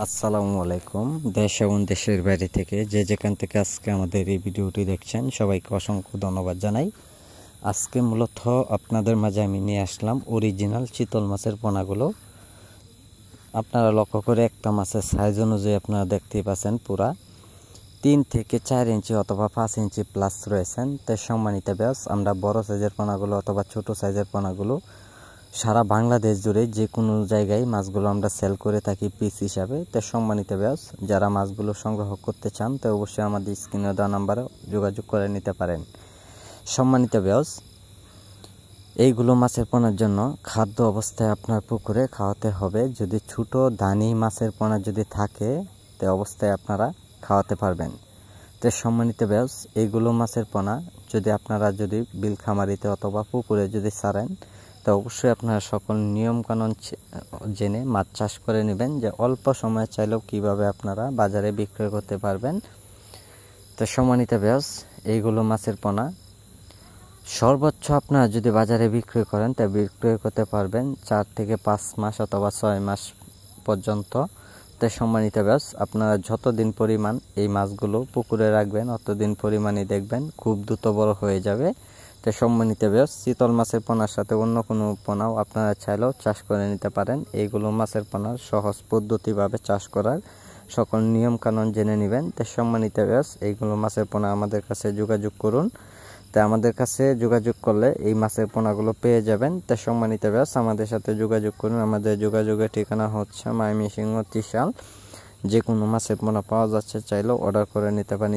আসসালামু আলাইকুম। দেশ এবং দেশের বাইরে থেকে যে যেখান থেকে আজকে আমাদের এই ভিডিওটি দেখছেন সবাইকে অসংখ্য ধন্যবাদ জানাই। আজকে মূলত আপনাদের মাঝে আমি নিয়ে আসলাম অরিজিনাল চিতল মাছের পোনাগুলো। আপনারা লক্ষ্য করে একটা মাছের সাইজ অনুযায়ী আপনারা দেখতেই পাচ্ছেন পুরা 3 থেকে 4 ইঞ্চি অথবা 5 ইঞ্চি প্লাস রয়েছেন। তাই সম্মানিত ব্যাস আমরা বড় সাইজের পোনাগুলো অথবা ছোট সাইজের পোনাগুলো সারা বাংলাদেশ জুড়ে যে কোনো জায়গায় মাছগুলো আমরা সেল করে থাকি পিস হিসাবে। তো সম্মানিত ব্যাস যারা মাছগুলো সংগ্রহ করতে চান তো অবশ্যই আমাদের স্ক্রিনে দেওয়া নাম্বারে যোগাযোগ করে নিতে পারেন। সম্মানিত ব্যাস এইগুলো মাছের পোনার জন্য খাদ্য অবস্থায় আপনার পুকুরে খাওয়াতে হবে। যদি ছোট দানি মাছের পোনা যদি থাকে তো অবস্থায় আপনারা খাওয়াতে পারবেন। তো সম্মানিত ব্যাস এইগুলো মাছের পোনা যদি আপনারা যদি বিল খামারিতে অথবা পুকুরে যদি ছাড়েন তো অবশ্যই আপনারা সকল নিয়মকানুন জেনে মাছ চাষ করে নেবেন, যে অল্প সময় চাইলেও কিভাবে আপনারা বাজারে বিক্রয় করতে পারবেন। তো সম্মানিত ব্যাস এইগুলো মাছের পোনা সর্বোচ্চ আপনারা যদি বাজারে বিক্রয় করেন তা বিক্রয় করতে পারবেন 4 থেকে 5 মাস অথবা 6 মাস পর্যন্ত। তো সম্মানিত ব্যাস আপনারা যতদিন পরিমাণ এই মাছগুলো পুকুরে রাখবেন অতদিন পরিমাণই দেখবেন খুব দ্রুত বড় হয়ে যাবে। তো সম্মানিত ব্যাস চিতল মাছের পোনার সাথে অন্য কোনো পোনাও আপনারা চাইলেও চাষ করে নিতে পারেন। এইগুলো মাছের পোনার সহজ পদ্ধতিভাবে চাষ করার সকল নিয়মকানুন জেনে নেবেন। তো সম্মানিত ব্যাস এইগুলো মাছের পোনা আমাদের কাছে যোগাযোগ করুন। তাই আমাদের কাছে যোগাযোগ করলে এই মাছের পোনাগুলো পেয়ে যাবেন। তো সম্মানিত ব্যাস আমাদের সাথে যোগাযোগ করুন। আমাদের যোগাযোগের ঠিকানা হচ্ছে ময়মনসিংহ ত্রিশাল। যে কোনো মাছের পোনা পাওয়া যাচ্ছে, চাইলেও অর্ডার করে নিতে পারেন।